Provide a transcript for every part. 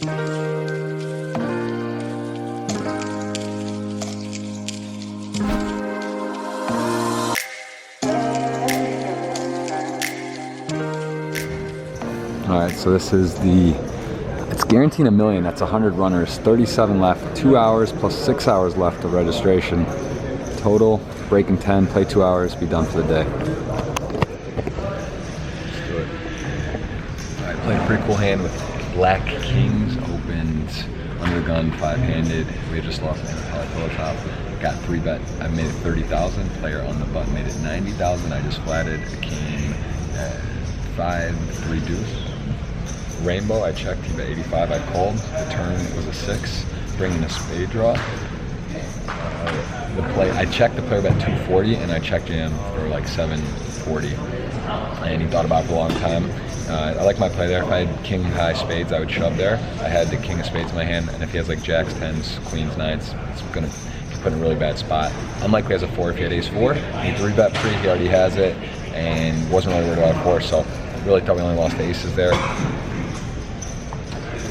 All right, so this is it's guaranteeing $1 million. That's 100 runners, 37 left, 2 hours plus 6 hours left of registration. Total, breaking 10, play 2 hours, be done for the day. Let's do it. All right, played a pretty cool hand with Black Kings, opened under the gun, 5-handed. We had just lost in the pillow top. Got 3-bet, I made it 30,000. Player on the button made it 90,000. I just flatted, it came at 5-3 deuce. Rainbow, I checked, he bet 85, I called. The turn was a 6, bringing a spade draw. I checked the player bet 240, and I checked jam for like 740. And he thought about it for a long time. I like my play there. If I had king high spades, I would shove there. I had the king of spades in my hand, and if he has like jacks, 10s, queens, 9s, it's gonna put in a really bad spot. Unlikely he has a 4 if he had ace 4. He 3-bet pre, he already has it, and wasn't really worried about a 4, so really thought we only lost the aces there.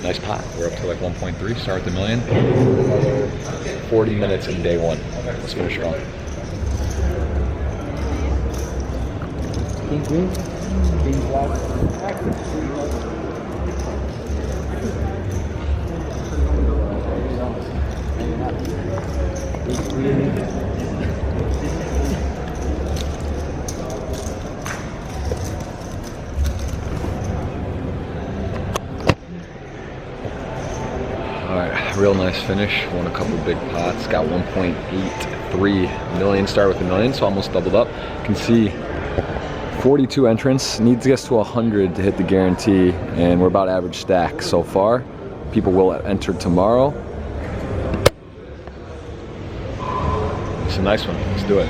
Nice pot. We're up to like 1.3. Start with $1 million. 40 minutes in day 1. Let's finish strong. King queen, king black. Real nice finish, won a couple big pots, got 1.83 million, started with $1 million, so almost doubled up. You can see 42 entrants, needs to get to 100 to hit the guarantee, and we're about average stack so far. People will enter tomorrow. It's a nice one, let's do it.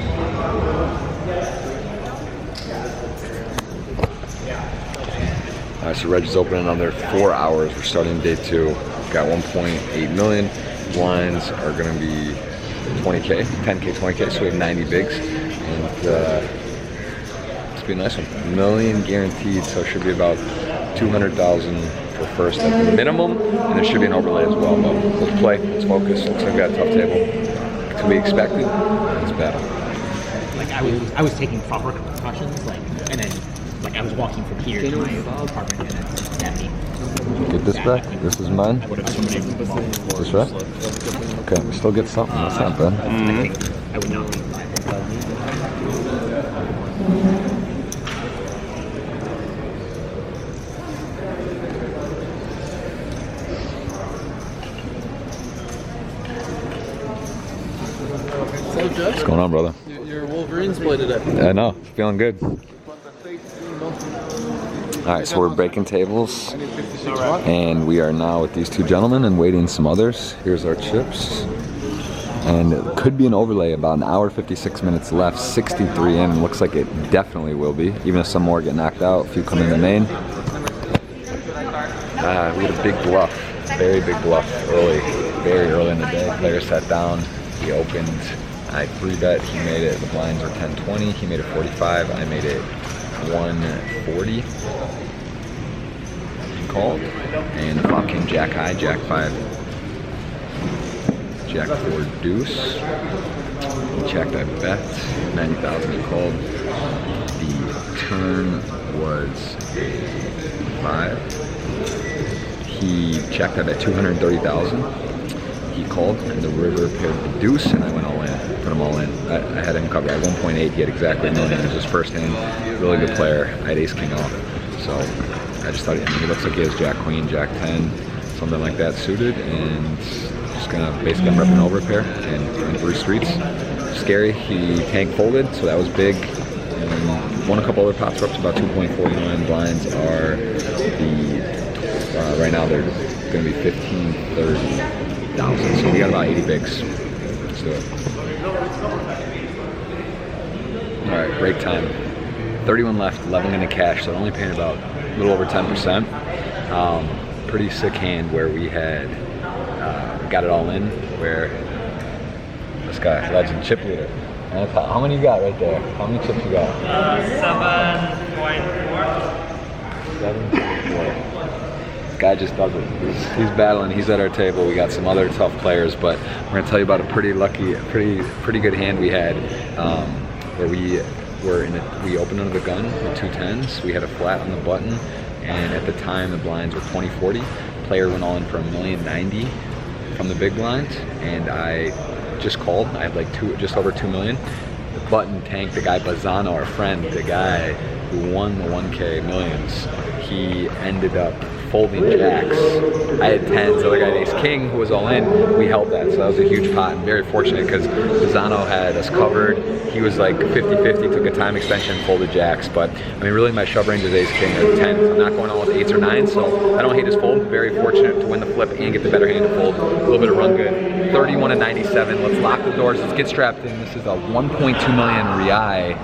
All right, so Reg is open in another 4 hours. We're starting day 2. Got 1.8 million. Blinds are going to be 20K, 10K, 20K, so we have 90 bigs. And it's be a nice one. $1 million guaranteed, so it should be about 200,000 for first at the minimum, and there should be an overlay as well. But let's play, let's focus. Looks like we got a tough table. It's to be expected. It's bad. Like I was taking proper precautions, like, and then like I was walking from here to my apartment, and then stabbed me. Get this back. This is mine. This right? Okay, we still get something. That's not bad. I think I would not be So, Jeff, what's going on, brother? Your Wolverines play today. I know. Feeling good. All right, so we're breaking tables, and we are now with these two gentlemen and waiting some others. Here's our chips, and it could be an overlay. About an hour, 56 minutes left, 63 in. Looks like it definitely will be, even if some more get knocked out. A few come in the main. We had a big bluff, very big bluff early, very early in the day. Player sat down, he opened. I 3-bet, he made it. The blinds were 10-20. He made it 45. I made it 140. He called, and the flop came jack high, jack 5, jack 4 deuce. He checked, I bet 90,000. He called. The turn was a 5. He checked, I bet 230,000. He called, and the river paired the deuce, and I went all in, put them all in. I had him covered at 1.8. He had exactly $1 million. It was his first hand. Really good player. I had ace king off, so I just thought, he looks like he has jack queen, jack 10, something like that suited, and just gonna basically I'm repping over pair and 3 streets. Scary. He tank folded, so that was big. And won a couple other pots. We're up to about 2.49. Blinds are right now they're gonna be 15-30. So we got about 80 bigs. Let's do it. All right, break time. 31 left, 11 in the cash, so only paying about a little over 10%. Pretty sick hand where we had got it all in. Where this guy, legend, chip leader. How many you got right there? How many chips you got? 7.4. 7.4. Guy just does it. He's battling. He's at our table. We got some other tough players, but we're gonna tell you about a pretty good hand we had, where we opened under the gun with 2 10s. We had a flat on the button, and at the time the blinds were 20-40. Player went all in for $1,090,000 from the big blinds, and I just called. I had like just over 2 million. The button tanked the guy Bazzano, our friend, the guy who won the 1K millions. He ended up folding jacks. I had 10s, the other guy had ace king who was all in. We held that, so that was a huge pot, and very fortunate because Bazzano had us covered. He was like 50-50, took a time extension, folded jacks. But I mean, really, my shove range is ace king or 10s. I'm not going on with 8s or 9s, so I don't hate his fold. Very fortunate to win the flip and get the better hand to fold. A little bit of run good. 31-97. Let's lock the doors. Let's get strapped in. This is a 1.2 million real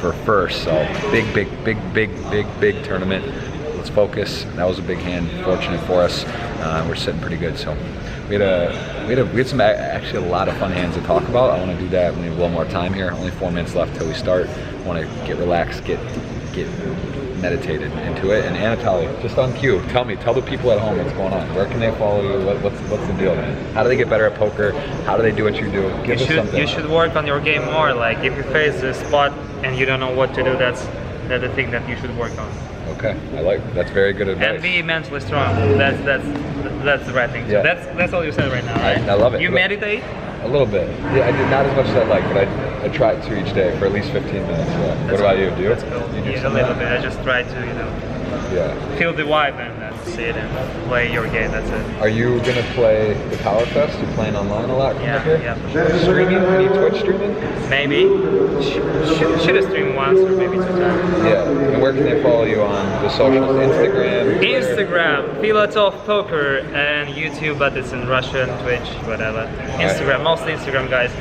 for first, so big tournament. Let's focus. That was a big hand, fortunate for us. We're sitting pretty good, so we had some actually a lot of fun hands to talk about. I want to do that. We need a little more time here. Only 4 minutes left till we start. I want to get relaxed, get meditated into it. And Anatoly, just on cue, tell the people at home what's going on. Where can they follow you? What's the deal, man? How do they get better at poker? How do they do what you do? Give us something. You should work on your game more. Like if you face the spot and you don't know what to do, that's the thing that you should work on. Okay, that's very good advice. And be mentally strong. That's the right thing. Yeah. That's all you said right now, right? I love it. You meditate? A little bit. Yeah, I did not as much as I'd like, but I try to each day for at least 15 minutes. Yeah. What about you? Do you? That's cool. You do a little bit. I just try to, feel the vibe and sit and play your game. That's it. Are you gonna play the Power Fest? You playing online a lot? Yeah, for sure. Streaming? Any Twitch streaming? Maybe. Should have streamed once or maybe 2 times. Yeah. And where can they follow you on the socials? Instagram, FLOWBOUNTY, and YouTube, but it's in Russian, Twitch, whatever. Instagram, mostly Instagram, guys.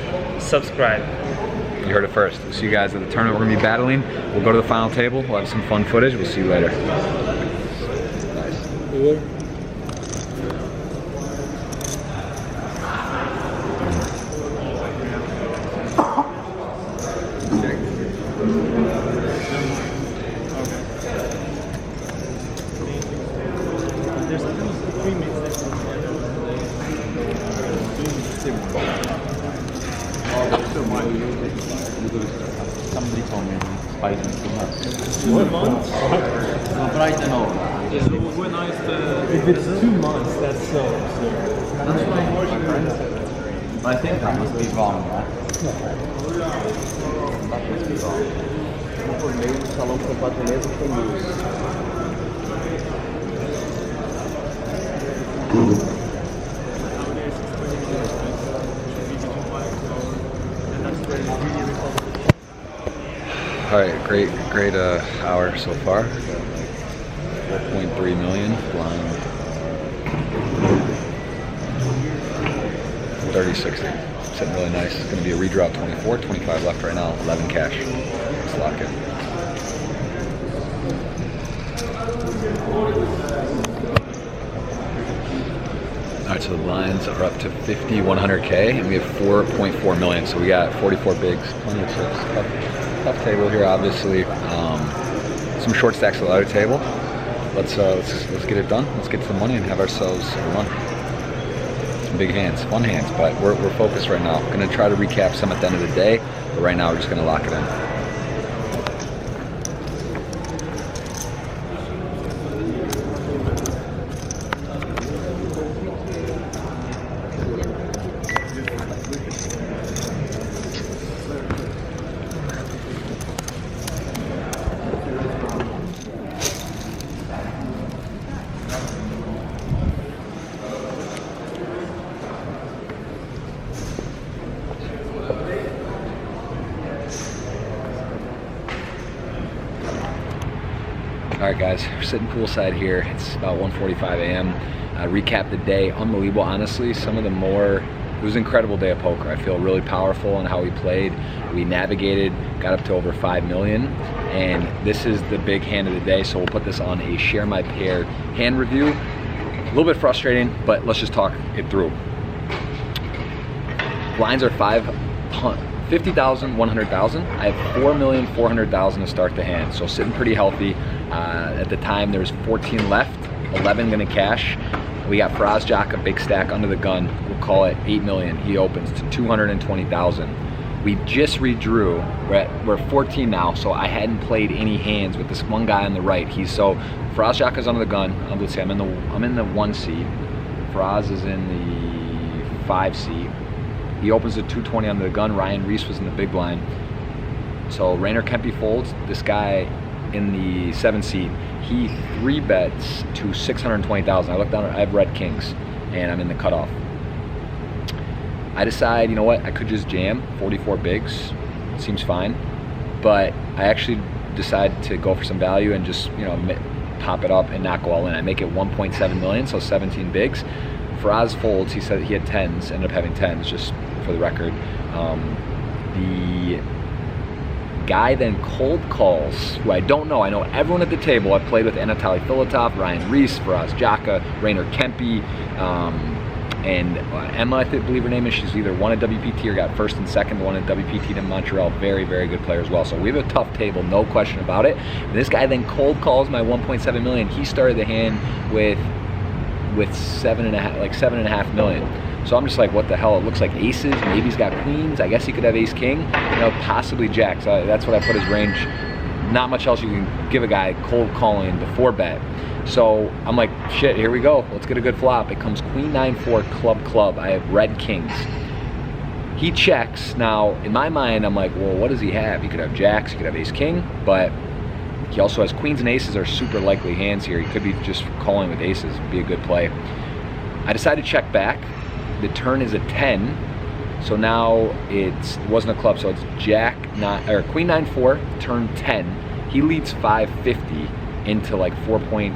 Subscribe. You heard it first. We'll see you guys at the tournament. We're gonna be battling. We'll go to the final table. We'll have some fun footage. We'll see you later. Nice. Somebody told me spicy too much. 2 months? No, but I don't know. Yeah, so when I if it's 2 months, that's so. That's what my friend said. But I think that must be wrong, yeah? That must be wrong. All right, great hour so far. Got like 4.3 million blind. 30-60. Sitting really nice. It's going to be a redraw of 24, 25 left right now, 11 cash. Let's lock in. All right, so the blinds are up to 50, 100K, and we have 4.4 million. So we got 44 bigs, plenty of chips. Tough table here, obviously. Some short stacks at the other table. Let's get it done. Let's get some money and have ourselves a run. Some big hands, fun hands, but we're focused right now. Gonna try to recap some at the end of the day, but right now we're just gonna lock it in. All right, guys, we're sitting poolside here. It's about 1:45 a.m. Recap the day, unbelievable, honestly. It was an incredible day of poker. I feel really powerful in how we played. We navigated, got up to over 5 million, and this is the big hand of the day, so we'll put this on a share my pair hand review. A little bit frustrating, but let's just talk it through. Blinds are 50,000, 100,000. I have 4,400,000 to start the hand, so sitting pretty healthy. At the time, there was 14 left. 11 gonna cash. We got Faraz Jaka, big stack under the gun. We'll call it 8 million. He opens to 220,000. We just redrew. We're 14 now, so I hadn't played any hands with this one guy on the right. Faraz Jaka's under the gun. Let's see, I'm in the 1 seat. Faraz is in the 5 seat. He opens to 220 under the gun. Ryan Reese was in the big blind. So Rainer Kempe folds. This guy in the 7 seat, he 3-bets to 620,000. I look down, I have red kings, and I'm in the cutoff. I decide, you know what, I could just jam 44 bigs. Seems fine. But I actually decide to go for some value and just, you know, pop it up and not go all in. I make it 1.7 million, so 17 bigs. Faraz folds. He said he had 10s, ended up having 10s, just for the record. The guy then cold calls, who I don't know. I know everyone at the table. I've played with Anatoly Filatov, Ryan Reese, Faraz Jaka, Rainer Kempe, and Emma, I believe her name is. She's either won a WPT or got first and second, won a WPT in Montreal. Very, very good player as well. So we have a tough table, no question about it. And this guy then cold calls my 1.7 million. He started the hand with 7.5 million. So I'm just like, what the hell? It looks like aces. Maybe he's got queens. I guess he could have ace king. You know, possibly jacks. That's what I put his range. Not much else you can give a guy cold calling the 4-bet. So I'm like, shit, here we go. Let's get a good flop. It comes queen 9-4 club. I have red kings. He checks. Now, in my mind, I'm like, well, what does he have? He could have jacks. He could have ace king. But he also has queens and aces are super likely hands here. He could be just calling with aces. It'd be a good play. I decided to check back. The turn is a 10, so now it wasn't a club, so it's jack 9 or queen 9-4, turn 10. He leads 550 into like 4 point.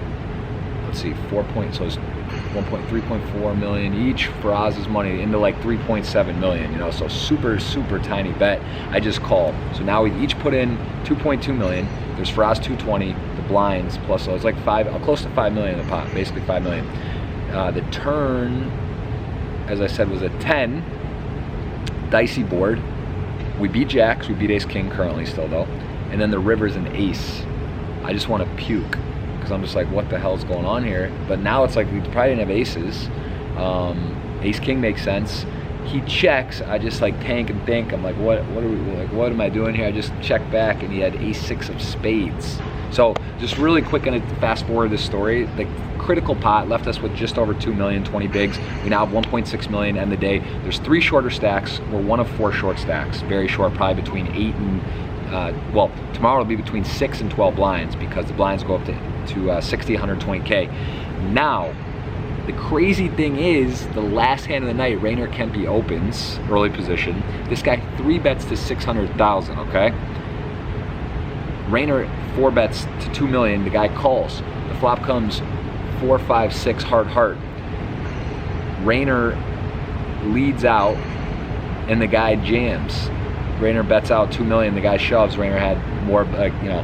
Let's see, 4 point. So it's 3.4 million each. Faraz's money into like 3.7 million. You know, so super tiny bet. I just called. So now we each put in 2.2 million. There's Faraz 220, the blinds plus, so it's like close to 5 million in the pot, basically 5 million. The turn, as I said, was a 10, dicey board. We beat jacks, we beat ace king currently still though, and then the river's an ace. I just want to puke because I'm just like, what the hell's going on here? But now it's like we probably didn't have aces. Ace king makes sense. He checks. I just like tank and think. I'm like, what am I doing here? I just checked back and he had ace 6 of spades. So just really quick, gonna fast forward this story. The critical pot left us with just over 2 million, 20 bigs. We now have 1.6 million end of the day. There's 3 shorter stacks. We're one of 4 short stacks. Very short, probably between 8 and, well, tomorrow will be between 6 and 12 blinds because the blinds go up to 60, 120K. Now, the crazy thing is, the last hand of the night, Rainer Kempe opens, early position. This guy 3-bets to 600,000, okay? Rainer 4-bets to 2 million, the guy calls. The flop comes 4, 5, 6, heart. Rainer leads out and the guy jams. Rainer bets out 2 million, the guy shoves. Rainer had more, like, you know,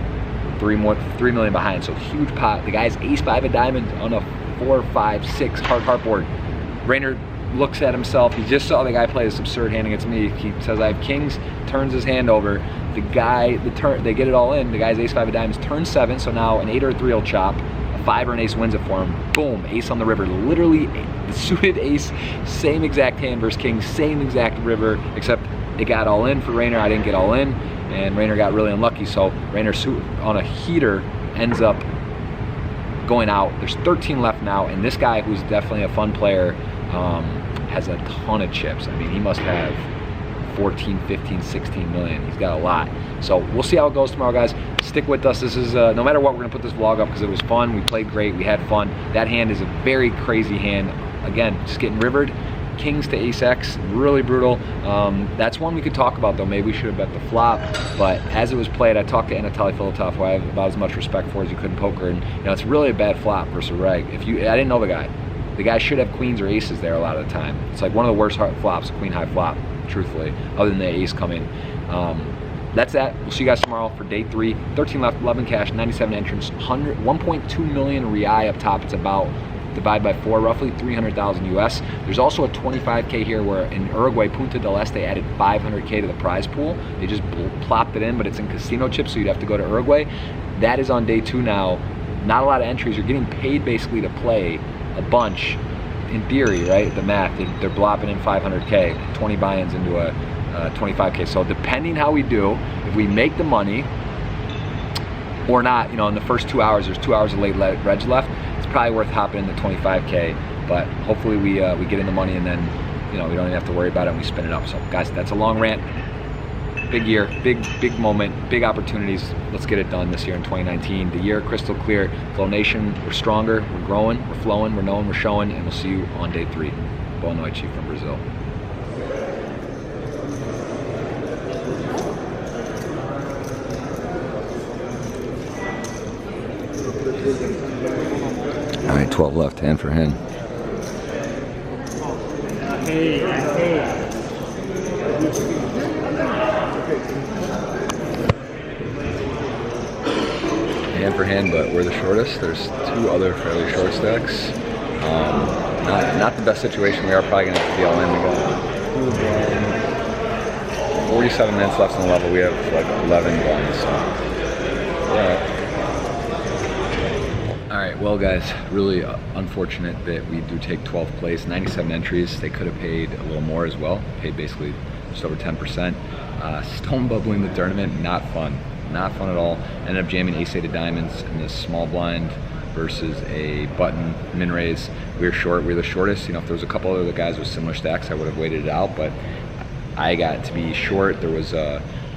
3 million behind, so huge pot. The guy's ace 5 of diamonds on a 4, 5, 6 heart board. Rainer looks at himself. He just saw the guy play this absurd hand against me. He says, I have kings, turns his hand over. The guy, they get it all in. The guy's ace 5 of diamonds, turn 7, so now an 8 or a 3 will chop. A 5 or an ace wins it for him. Boom, ace on the river. Literally, the suited ace, same exact hand versus king, same exact river, except it got all in for Rainer. I didn't get all in, and Rainer got really unlucky. So Rainer on a heater ends up going out. There's 13 left now, and this guy, who's definitely a fun player, has a ton of chips. I mean, he must have 14, 15, 16 million. He's got a lot. So we'll see how it goes tomorrow, guys. Stick with us. This is, no matter what, we're gonna put this vlog up because it was fun. We played great, we had fun. That hand is a very crazy hand. Again, just getting rivered. Kings to ace X, really brutal. That's one we could talk about though. Maybe we should have bet the flop, but as it was played, I talked to Anatoly Filatov, who I have about as much respect for as you could in poker, and you know, it's really a bad flop versus a reg. I didn't know the guy. The guy should have queens or aces there a lot of the time. It's like one of the worst flops, queen high flop, truthfully, other than the ace coming. That's that. We'll see you guys tomorrow for day 3. 13 left, 11 cash, 97 entrance, 1.2 million real up top. It's about, divide by 4, roughly 300,000 US. There's also a 25K here where in Uruguay, Punta del Este added 500K to the prize pool. They just plopped it in, but it's in casino chips, so you'd have to go to Uruguay. That is on day 2 now. not a lot of entries. You're getting paid basically to play a bunch, in theory, right? The math, they're blopping in 500K, 20 buy-ins into a 25K. So depending how we do, if we make the money or not, you know, in the first 2 hours, there's 2 hours of late reg left, it's probably worth hopping in the 25K. But hopefully we get in the money, and then, you know, we don't even have to worry about it and we spin it up. So guys, that's a long rant. Big year, big moment, big opportunities. Let's get it done this year in 2019. The year crystal clear. Flow Nation, we're stronger, we're growing, we're flowing, we're knowing, we're showing, and we'll see you on day 3. Boa noite from Brazil. All right, 12 left, hand for hand. Hand for hand, but we're the shortest. There's 2 other fairly short stacks. Not the best situation. We are probably gonna have to be all in. We got 47 minutes left on the level. We have like 11 blinds. So. All right, well guys, really unfortunate that we do take 12th place, 97 entries. They could have paid a little more as well. Paid basically just over 10%. Stone bubbling the tournament, not fun. Not fun at all. Ended up jamming ace-8 of diamonds in this small blind versus a button min raise. We were short, we were the shortest. You know, if there was a couple other guys with similar stacks, I would have waited it out, but I got to be short. There was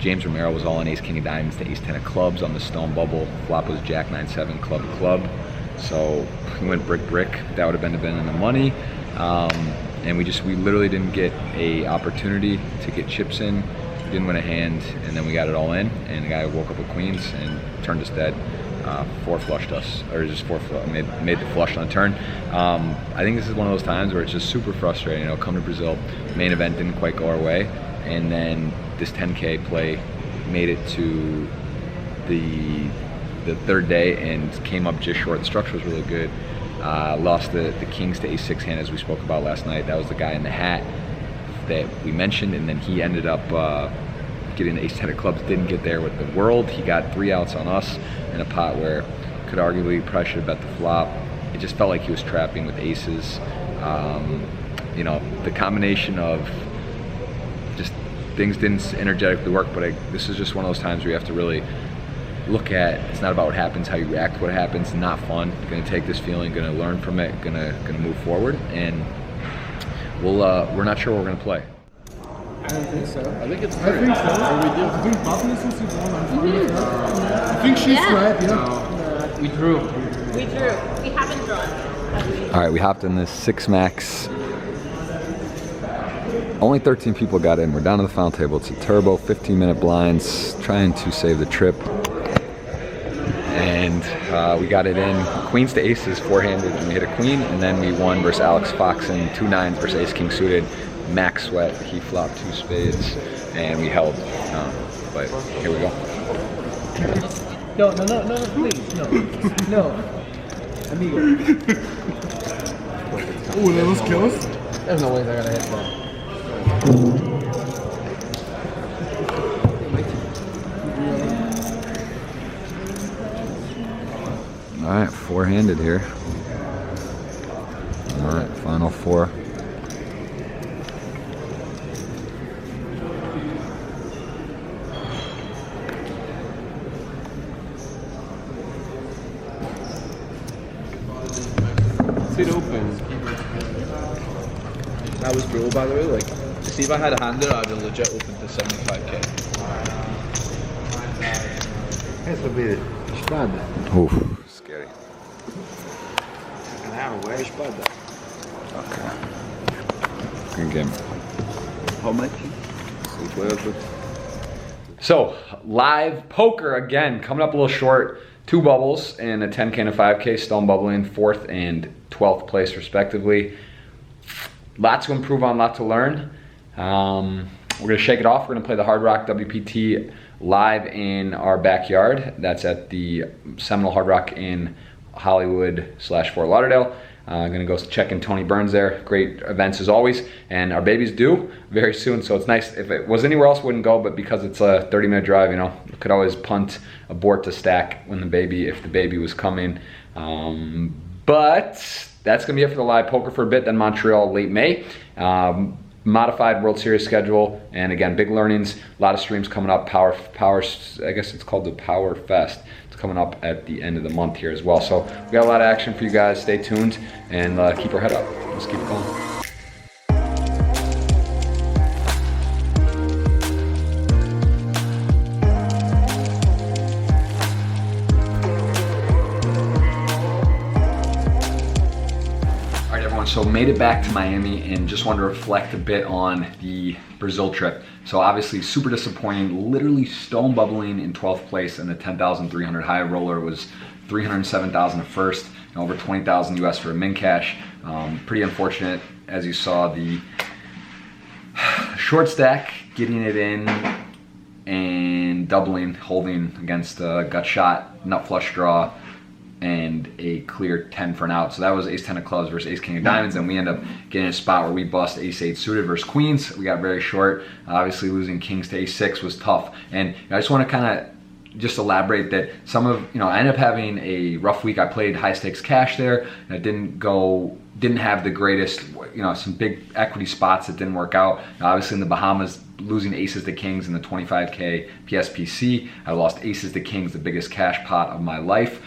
James Romero was all in ace-king of diamonds to ace-10 of clubs on the stone bubble. Flop was jack 9-7 club. So we went brick. That would have been in the money. And we literally didn't get a opportunity to get chips in. Didn't win a hand, and then we got it all in, and the guy woke up with queens and turned us dead. 4-flushed us, or just made the flush on the turn. I think this is one of those times where it's just super frustrating. You know, come to Brazil, main event didn't quite go our way, and then this 10K play made it to the 3rd day and came up just short. The structure was really good. Lost the kings to ace-6 hand, as we spoke about last night. That was the guy in the hat that we mentioned, and then he ended up getting the ace-10 of clubs. Didn't get there with the world. He got 3 outs on us in a pot where could arguably probably should have bet the flop. It just felt like he was trapping with aces. You know, the combination of just things didn't energetically work, but this is just one of those times where you have to really look at, it's not about what happens, how you react to what happens. Not fun. You're gonna take this feeling, gonna learn from it, gonna move forward, and we're not sure what we're gonna play. I don't think so. I think it's great. I think so. Or we do. I think Buffalo since he's won. I think she's right, yeah. No. We drew. We haven't drawn. All right, we hopped in this 6 max. Only 13 people got in. We're down to the final table. It's a turbo, 15-minute blinds, trying to save the trip. And we got it in queens to aces, 4-handed, and we hit a queen, and then we won versus Alex Foxen, 2 9s versus ace-king suited. Max sweat, he flopped 2 spades, and we held. But here we go. No, please, no. Amigo. Ooh, that was close. There's no way they're gonna hit that. All right, 4-handed here. All right, final 4. It open. That was brutal, by the way. Like, see if I had a hand there, I'd have legit opened to 75K. Essa vez, espada. Oof, scary. Não, é espada. Okay. Good game. How much? So, live poker again, coming up a little short. 2 bubbles in a 10K and a 5K, stone bubbling 4th and 12th place respectively. Lots to improve on, lot to learn. We're gonna shake it off. We're gonna play the Hard Rock WPT live in our backyard. That's at the Seminole Hard Rock in Hollywood / Fort Lauderdale. Gonna go check in Tony Burns there. Great events as always. And our baby's due very soon, so it's nice. If it was anywhere else, wouldn't go, but because it's a 30-minute drive, you know, you could always punt, abort to stack when if the baby was coming. But that's gonna be it for the live poker for a bit, then Montreal late May. Modified World Series schedule, and again, big learnings, a lot of streams coming up. Power, I guess it's called the Power Fest. It's coming up at the end of the month here as well. So we got a lot of action for you guys. Stay tuned and keep our head up. Let's keep it going. So made it back to Miami and just wanted to reflect a bit on the Brazil trip. So obviously super disappointing, literally stone bubbling in 12th place, and the 10,300 high roller was 307,000 at first, and over 20,000 US for a min cash. Pretty unfortunate, as you saw, the short stack, getting it in and doubling, holding against a gut shot, nut flush draw, and a clear 10 for an out. So that was ace 10 of clubs versus ace king of diamonds, and we end up getting a spot where we bust ace 8 suited versus queens. We got very short. Obviously losing kings to ace 6 was tough. And I just want to kind of just elaborate that some of, I ended up having a rough week. I played high stakes cash there, and it didn't have the greatest, some big equity spots that didn't work out. Obviously in the Bahamas, losing aces to kings in the 25K PSPC. I lost aces to kings, the biggest cash pot of my life.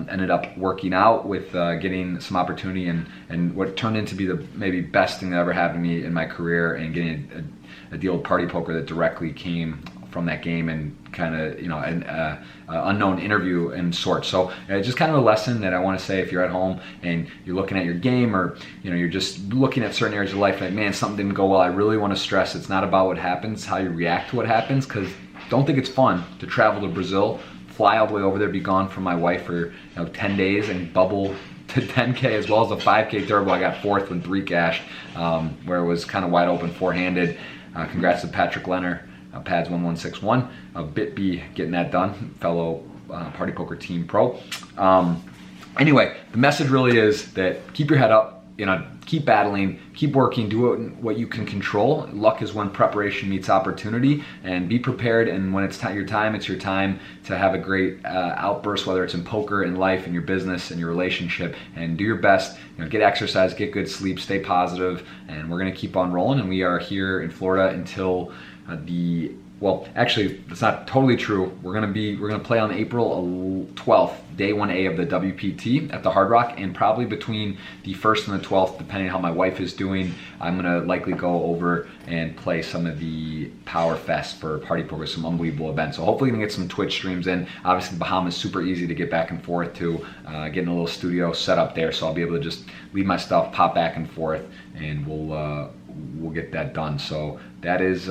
Ended up working out with getting some opportunity and what turned into be the maybe best thing that ever happened to me in my career, and getting a deal with Party Poker that directly came from that game, and kind of, an unknown interview and sorts. So just kind of a lesson that I want to say, if you're at home and you're looking at your game, or you're just looking at certain areas of life, like, man, something didn't go well, I really want to stress it's not about what happens, how you react to what happens, because don't think it's fun to travel to Brazil, fly all the way over there, be gone from my wife for 10 days, and bubble to 10K, as well as a 5K turbo. I got fourth when 3 cashed, where it was kind of wide open, four-handed. Congrats to Patrick Leonard, Pads 1161 of BitB, getting that done, fellow Party Poker team pro. Anyway, the message really is that keep your head up, keep battling, keep working, do what you can control. Luck is when preparation meets opportunity, and be prepared. And when it's your time, it's your time to have a great outburst, whether it's in poker, in life, in your business, in your relationship, and do your best. Get exercise, get good sleep, stay positive, and we're gonna keep on rolling. And we are here in Florida until well, actually, that's not totally true. We're gonna play on April 12th, day 1A of the WPT at the Hard Rock, and probably between the 1st and the 12th, depending on how my wife is doing, I'm gonna likely go over and play some of the Power Fest for Party Poker, some unbelievable events. So hopefully we can get some Twitch streams in. Obviously, Bahamas is super easy to get back and forth to, getting a little studio set up there, so I'll be able to just leave my stuff, pop back and forth, and we'll get that done. So that is.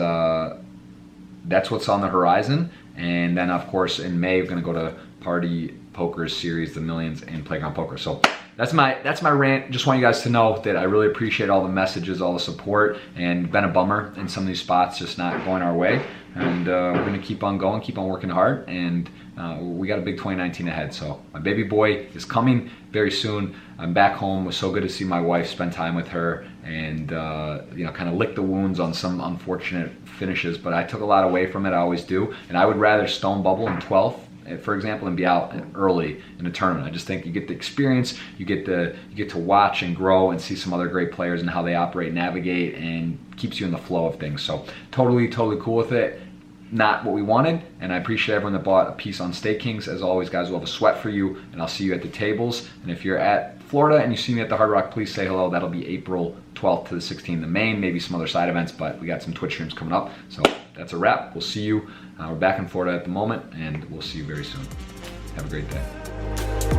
That's what's on the horizon. And then of course in May we're gonna go to Party Poker series, the Millions, and Playground Poker. So that's my rant. Just want you guys to know that I really appreciate all the messages, all the support, and been a bummer in some of these spots just not going our way. And we're gonna keep on going, keep on working hard, and we got a big 2019 ahead. So my baby boy is coming very soon. I'm back home. It was so good to see my wife, spend time with her, and kind of lick the wounds on some unfortunate finishes. But I took a lot away from it. I always do, and I would rather stone bubble in 12th, for example, and be out early in a tournament. I just think you get the experience, you get to watch and grow and see some other great players and how they operate, navigate, and keeps you in the flow of things. So totally cool with it. Not what we wanted, and I appreciate everyone that bought a piece on Stake Kings. As always, guys, we'll have a sweat for you, and I'll see you at the tables. And if you're at Florida and you see me at the Hard Rock, please say hello. That'll be April 12th to the 16th, the main, maybe some other side events, but we got some Twitch streams coming up. So that's a wrap. We'll see you. We're back in Florida at the moment, and we'll see you very soon. Have a great day.